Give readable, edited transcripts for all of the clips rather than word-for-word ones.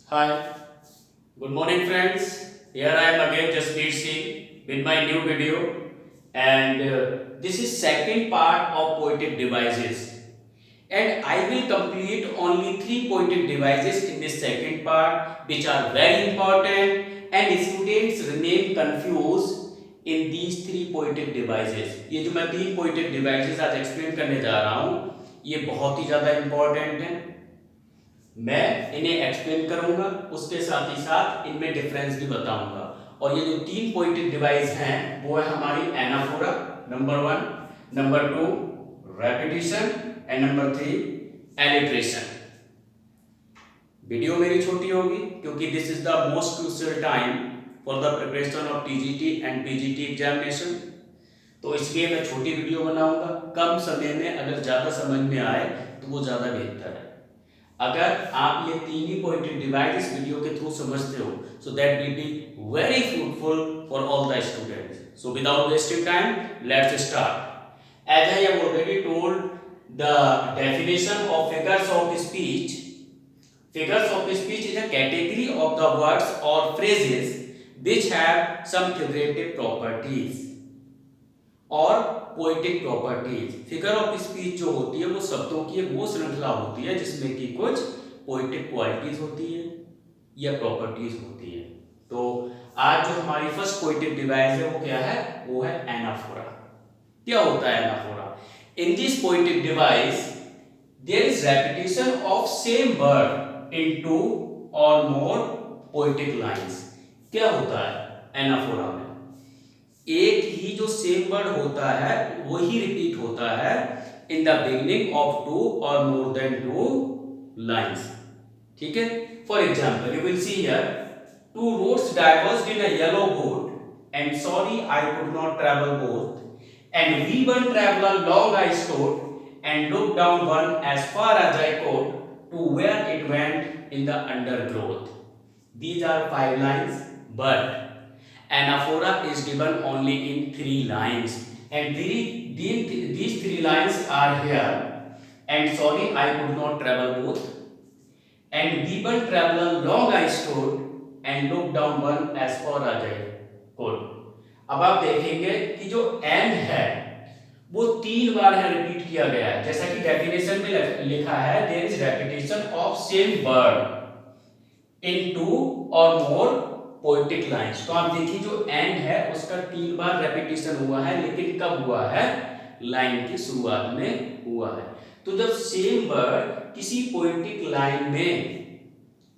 Hi, good morning friends. Here I am again Jasmeer Singh with my new video and this is second part of poetic devices and I will complete only three poetic devices in this second part which are very important and students remain confused in these three poetic devices. ये जो मैं तीन poetic devices आज explain करने जा रहा हूँ ये बहुत ही ज़्यादा important है। मैं इन्हें एक्सप्लेन करूंगा उसके साथ ही साथ इनमें डिफरेंस भी बताऊंगा और ये जो तीन पोएटिक डिवाइस हैं वो है हमारी anaphora number 1, number 2 repetition and number 3 alliteration. Video मेरी छोटी होगी क्योंकि this is the most crucial time for the preparation of TGT and PGT examination, तो इसलिए मैं छोटी वीडियो बनाऊंगा। कम समय में अगर ज़्यादा समझ में आए तो वो ज़्यादा बेहतर है। अगर आप ये तीन ही पोएटिक डिवाइस इस वीडियो के थ्रू समझते हो so that will be very fruitful for all the students. So without wasting time let's start. As I have already told the definition of figures of speech, figures of speech is a category of the words or phrases which have some figurative properties और poetic properties. Figure of speech जो होती है वो शब्दों की एक वो श्रृंखला होती है जिसमें कि कुछ पोएटिक क्वालिटीज होती है या प्रॉपर्टीज होती है। तो आज जो हमारी फर्स्ट पोएटिक डिवाइस है वो क्या है? वो है एनाफोरा। क्या होता है anaphora? In this poetic device there is repetition of same word in two और मोर पोएटिक लाइंस। क्या होता है एनाफोरा में? एक ही जो सेम वर्ड होता है वही रिपीट होता है in the beginning of two और मोर देन टू लाइंस। ठीक है, for example you will see here two roads diverged in a yellow boat and sorry I could not travel both and be one traveler long I stood and look down one as far as I could to where it went in the undergrowth. These are 5 lines, but anaphora is given only in 3 lines, and these 3 lines are here. And sorry, I could not travel both. And people traveler long I stood and looked down one as far as I could. अब आप देखेंगे कि जो and है वो 3 बार है repeat किया गया है, जैसा कि डेफिनेशन में लिखा है there is repetition of same word in two और मोर पोएटिक लाइंस। तो आप देखिए जो एंड है उसका 3 बार रेपिटेशन हुआ है, लेकिन कब हुआ है? लाइन की शुरुआत में हुआ है। तो जब सेम वर्ड किसी पोएटिक लाइन में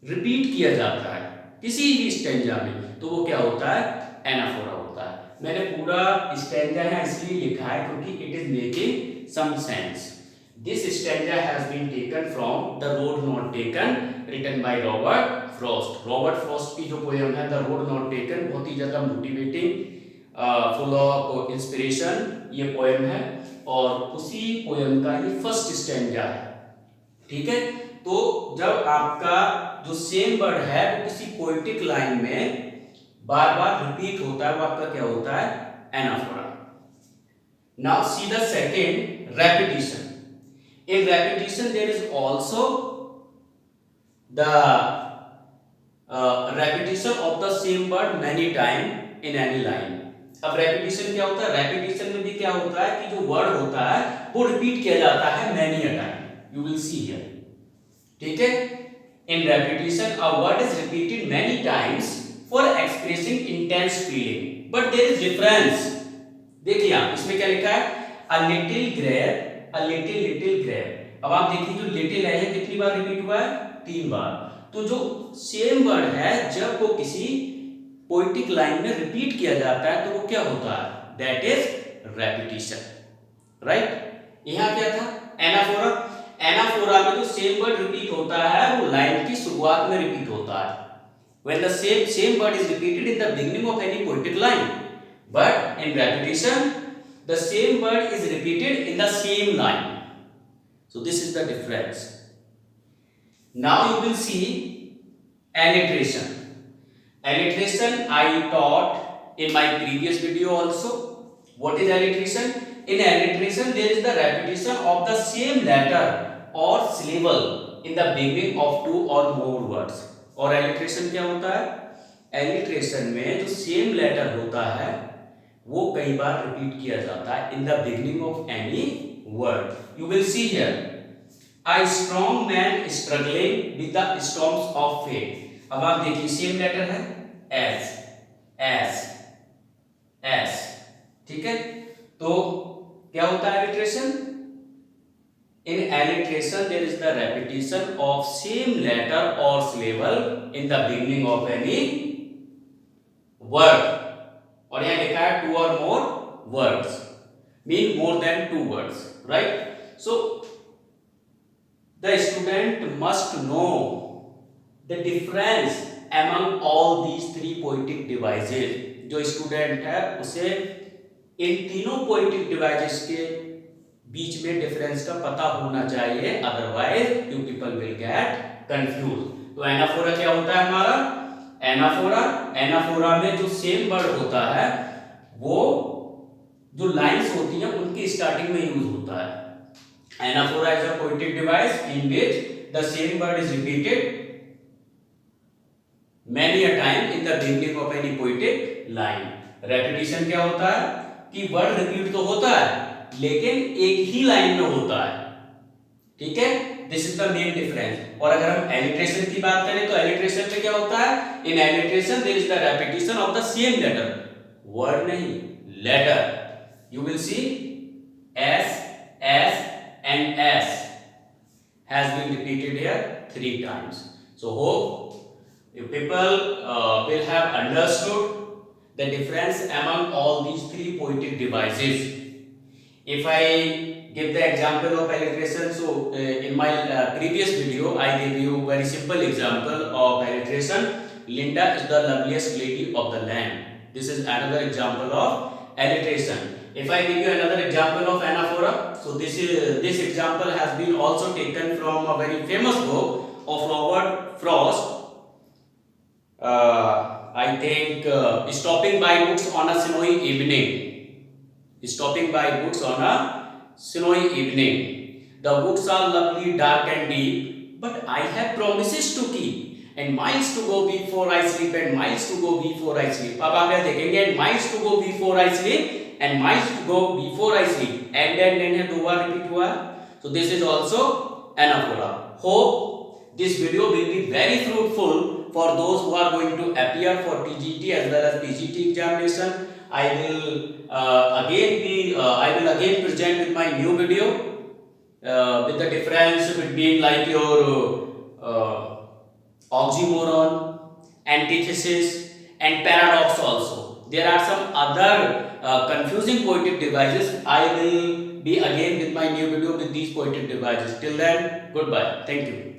रिपीट किया जाता है किसी भी स्टैंजा में तो वो क्या होता है? एनाफोरा होता है। मैंने पूरा स्टैंजा है इसलिए लिखा है क्योंकि it is making some sense. This stanza has been taken from The Road Not Taken, written by Robert Frost. Robert Frost की जो पोएम है The Road Not Taken बहुत ही ज़्यादा मोटिवेटिंग, फुल ऑफ इंस्पिरेशन ये पोएम है और उसी poem का ये फर्स्ट स्टैंजा है। ठीक है, तो जब आपका जो सेम वर्ड है वो किसी पोएटिक लाइन में बार बार रिपीट होता है वो आपका क्या होता है? Anaphora. Now see the second, repetition. In repetition there is also the repetition of the same word many time in any line। अब repetition क्या होता है? repetition में भी क्या होता है कि जो word होता है वो repeat किया जाता है many a time, you will see here। ठीक है, in repetition a word is repeated many times for expressing intense feeling, but there is difference। देखिए आप इसमें क्या लिखा है? a little grape, a little grape। अब आप देखिए जो लिटिल है कितनी बार रिपीट हुआ है? 3 बार। तो जो सेम वर्ड है जब वो किसी पोएटिक लाइन में रिपीट किया जाता है तो वो क्या होता है? That is repetition, right. यहां क्या था? एनाफोरा। एनाफोरा में जो सेम वर्ड रिपीट होता है वो लाइन की शुरुआत में रिपीट होता है। when the same word is repeated in the beginning of any poetic line, but in repetition the same word is repeated in the same line। So this is the difference। Now you will see alliteration। Alliteration I taught in my previous video also। What is alliteration? In alliteration there is the repetition of the same letter or syllable in the beginning of 2 or more words। और alliteration क्या होता है? Alliteration में जो same letter होता है वो कई बार रिपीट किया जाता है in the beginning of any word. You will see here a strong man struggling with the storms of fate. अब आप देखिए सेम लेटर है एस एस एस, ठीक है। तो क्या होता है alliteration? In alliteration, there is the repetition of same letter or syllable in the beginning of any word. और यहाँ लिखा है two or more words, mean more than two words, right? So the student must know the difference among all these three poetic devices. जो student है उसे इन तीनों poetic devices के बीच में डिफरेंस का पता होना चाहिए, otherwise you people will get confuse. तो एनाफोरा क्या होता है हमारा? एनाफोरा में जो सेम वर्ड होता है वो जो लाइंस होती हैं उनकी स्टार्टिंग में यूज होता है। Anaphora is a poetic device in which the same word is repeated many a time in the beginning of any poetic line। Repetition क्या होता है कि वर्ड रिपीट तो होता है लेकिन एक ही लाइन में होता है, ठीक है। This is the main difference. और अगर हम एलिट्रेशन की बात करें तो एलिट्रेशन में क्या होता है? In alliteration there is the repetition of the same letter, word नहीं letter. You will see S S and S has been repeated here 3 times. So hope you people will have understood the difference among all these three poetic devices. If I give the example of alliteration, so in my previous video I gave you very simple example of alliteration. Linda is the loveliest lady of the land. This is another example of alliteration. If I give you another example of anaphora, so this example has been also taken from a very famous book of Robert Frost. I think stopping by books on a snowy evening. Stopping by books on a snowy evening. The woods are lovely, dark and deep, but I have promises to keep. And miles to go before I sleep, and miles to go before I sleep. अब आप यहाँ देखेंगे and miles to go before I sleep, and miles to go before I sleep. And है दो बार repeat हुआ है. So this is also anaphora. Hope this video will be very fruitful for those who are going to appear for TGT as well as PGT examination. I will again present with my new video with the difference between like your oxymoron, antithesis and paradox also. There are some other confusing poetic devices. I will be again with my new video with these poetic devices. Till then, goodbye. Thank you.